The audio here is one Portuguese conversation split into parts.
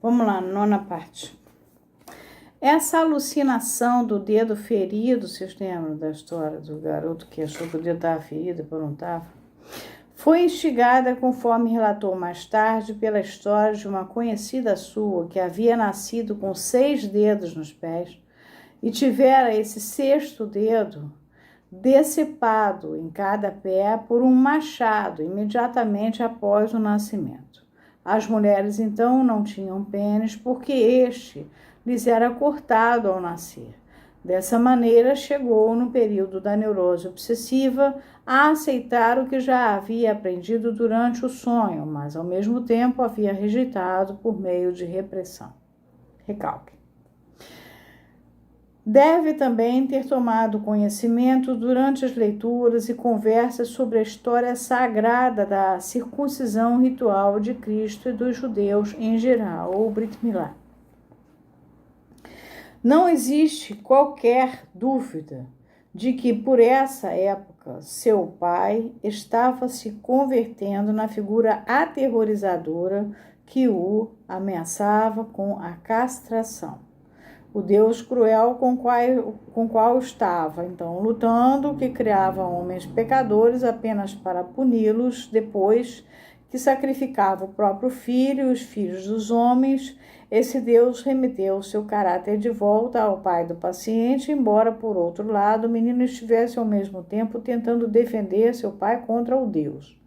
Vamos lá, nona parte. Essa alucinação do dedo ferido, vocês lembram da história do garoto que achou que o dedo estava ferido e não estava? Foi instigada, conforme relatou mais tarde, pela história de uma conhecida sua que havia nascido com 6 dedos nos pés e tivera esse 6º dedo decepado em cada pé por um machado imediatamente após o nascimento. As mulheres então não tinham pênis porque este lhes era cortado ao nascer. Dessa maneira, chegou no período da neurose obsessiva a aceitar o que já havia aprendido durante o sonho, mas ao mesmo tempo havia rejeitado por meio de repressão. Recalque. Deve também ter tomado conhecimento durante as leituras e conversas sobre a história sagrada da circuncisão ritual de Cristo e dos judeus em geral, ou Brit Milá. Não existe qualquer dúvida de que, por essa época, seu pai estava se convertendo na figura aterrorizadora que o ameaçava com a castração. O Deus cruel com qual estava, então, lutando, que criava homens pecadores apenas para puni-los depois que sacrificava o próprio filho e os filhos dos homens. Esse Deus remeteu seu caráter de volta ao pai do paciente, embora, por outro lado, o menino estivesse ao mesmo tempo tentando defender seu pai contra o Deus.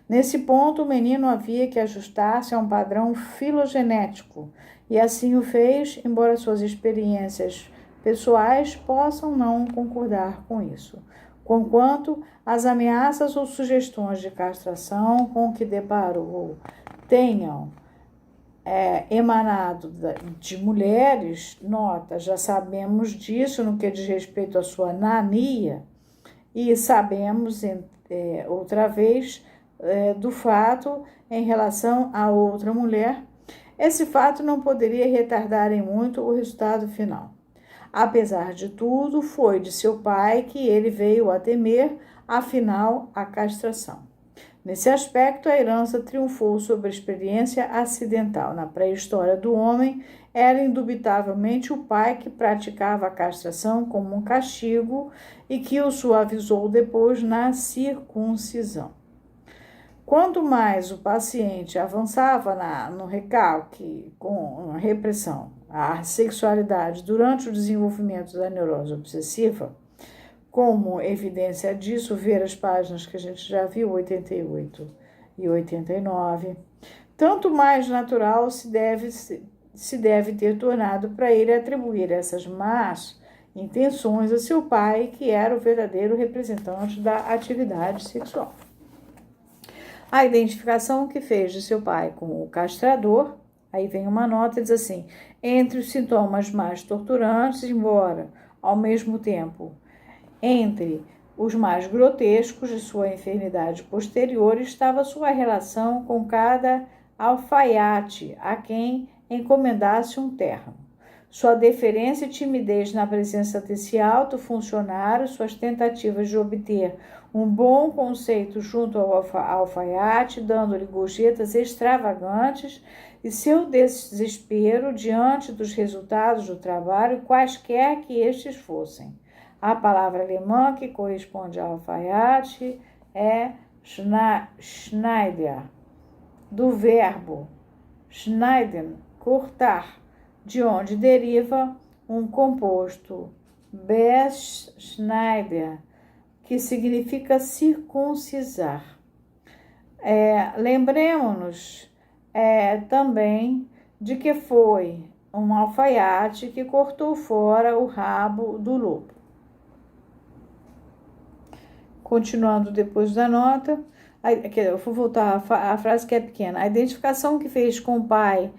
Nesse ponto, o menino havia que ajustar-se a um padrão filogenético, e assim o fez, embora suas experiências pessoais possam não concordar com isso. Conquanto as ameaças ou sugestões de castração com que deparou tenham emanado de mulheres, nota, já sabemos disso no que diz respeito à sua nania, e sabemos outra vez do fato em relação a outra mulher. Esse fato não poderia retardar em muito o resultado final. Apesar de tudo, foi de seu pai que ele veio a temer, afinal, a castração. Nesse aspecto, a herança triunfou sobre a experiência acidental. Na pré-história do homem, era indubitavelmente o pai que praticava a castração como um castigo e que o suavizou depois na circuncisão. Quanto mais o paciente avançava no recalque com a repressão à sexualidade durante o desenvolvimento da neurose obsessiva, como evidência disso, ver as páginas que a gente já viu, 88 e 89, tanto mais natural se deve ter tornado para ele atribuir essas más intenções a seu pai, que era o verdadeiro representante da atividade sexual. A identificação que fez de seu pai com o castrador, aí vem uma nota, diz assim: entre os sintomas mais torturantes, embora ao mesmo tempo entre os mais grotescos de sua enfermidade posterior, estava sua relação com cada alfaiate a quem encomendasse um terno. Sua deferência e timidez na presença desse alto funcionário, suas tentativas de obter um bom conceito junto ao alfaiate, dando-lhe gorjetas extravagantes, e seu desespero diante dos resultados do trabalho, quaisquer que estes fossem. A palavra alemã que corresponde ao alfaiate é Schneider, do verbo schneiden, cortar, de onde deriva um composto Beschneider, que significa circuncisar. Lembremos-nos também de que foi um alfaiate que cortou fora o rabo do lobo. Continuando depois da nota, eu vou voltar à frase que é pequena. A identificação que fez com o pai,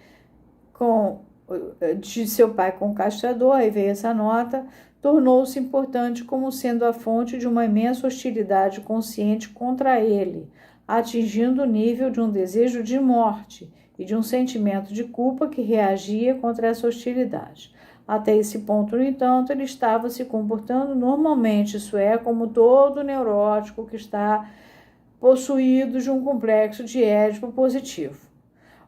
de seu pai com o castrador, aí veio essa nota, tornou-se importante como sendo a fonte de uma imensa hostilidade consciente contra ele, atingindo o nível de um desejo de morte e de um sentimento de culpa que reagia contra essa hostilidade. Até esse ponto, no entanto, ele estava se comportando normalmente, isso é, como todo neurótico que está possuído de um complexo de Édipo positivo.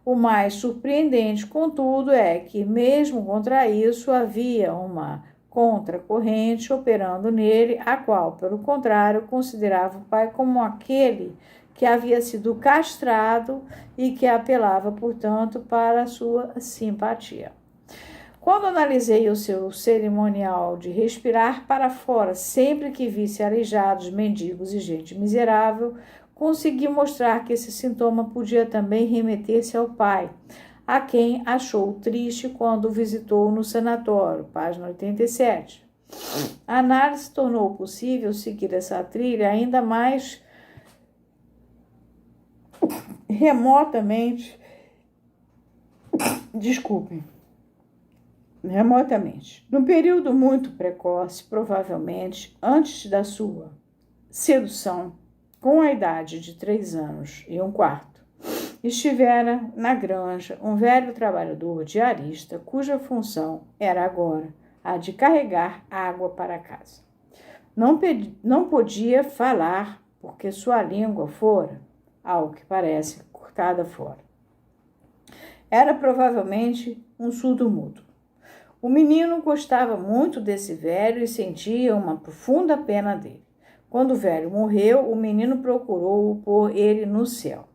O mais surpreendente, contudo, é que, mesmo contra isso, havia uma contracorrente operando nele, a qual, pelo contrário, considerava o pai como aquele que havia sido castrado e que apelava, portanto, para a sua simpatia. Quando analisei o seu cerimonial de respirar para fora sempre que visse aleijados, mendigos e gente miserável, consegui mostrar que esse sintoma podia também remeter-se ao pai, a quem achou triste quando o visitou no sanatório, página 87. A análise tornou possível seguir essa trilha ainda mais remotamente. Num período muito precoce, provavelmente antes da sua sedução, com a idade de 3 anos e um quarto, estivera na granja um velho trabalhador diarista, cuja função era agora a de carregar água para casa. Não podia falar, porque sua língua fora, ao que parece, cortada fora. Era provavelmente um surdo-mudo. O menino gostava muito desse velho e sentia uma profunda pena dele. Quando o velho morreu, o menino procurou pôr ele no céu.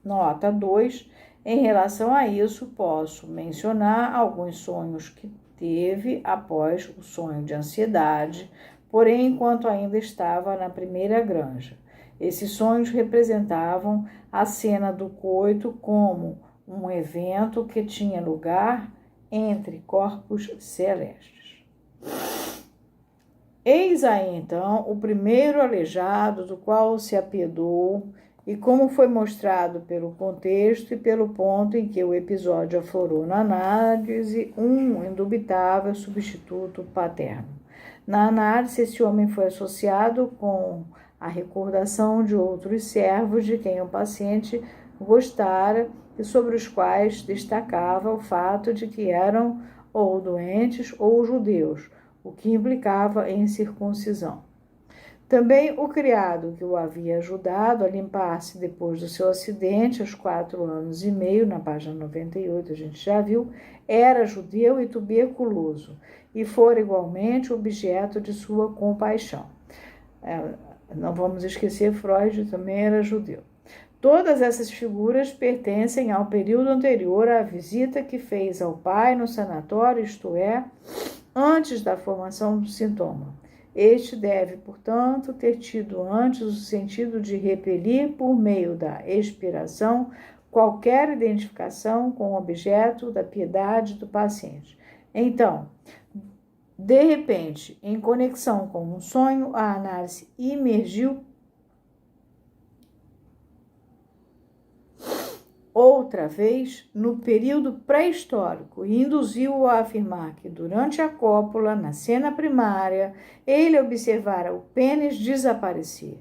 Nota 2. Em relação a isso, posso mencionar alguns sonhos que teve após o sonho de ansiedade, porém, enquanto ainda estava na primeira granja. Esses sonhos representavam a cena do coito como um evento que tinha lugar entre corpos celestes. Eis aí, então, o primeiro aleijado do qual se apiedou e como foi mostrado pelo contexto e pelo ponto em que o episódio aflorou na análise, um indubitável substituto paterno. Na análise, esse homem foi associado com a recordação de outros servos de quem o paciente gostara e sobre os quais destacava o fato de que eram ou doentes ou judeus, o que implicava em circuncisão. Também o criado que o havia ajudado a limpar-se depois do seu acidente, aos 4 anos e meio, na página 98, a gente já viu, era judeu e tuberculoso, e fora igualmente objeto de sua compaixão. Não vamos esquecer, Freud também era judeu. Todas essas figuras pertencem ao período anterior à visita que fez ao pai no sanatório, isto é, antes da formação do sintoma. Este deve, portanto, ter tido antes o sentido de repelir, por meio da expiração, qualquer identificação com o objeto da piedade do paciente. Então, de repente, em conexão com um sonho, a análise imergiu outra vez no período pré-histórico e induziu-o a afirmar que durante a cópula, na cena primária, ele observara o pênis desaparecer,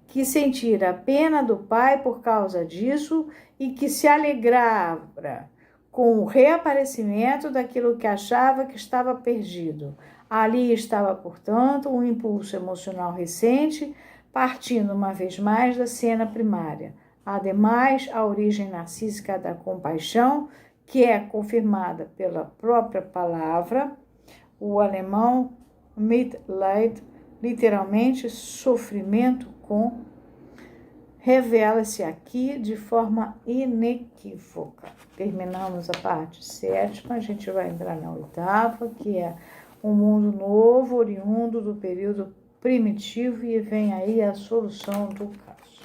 que sentira a pena do pai por causa disso e que se alegrava com o reaparecimento daquilo que achava que estava perdido. Ali estava, portanto, um impulso emocional recente, partindo uma vez mais da cena primária. Ademais, a origem narcísica da compaixão, que é confirmada pela própria palavra, o alemão Mitleid, literalmente sofrimento com, revela-se aqui de forma inequívoca. Terminamos a parte 7ª, a gente vai entrar na 8ª, que é um mundo novo, oriundo do período primitivo, e vem aí a solução do caso.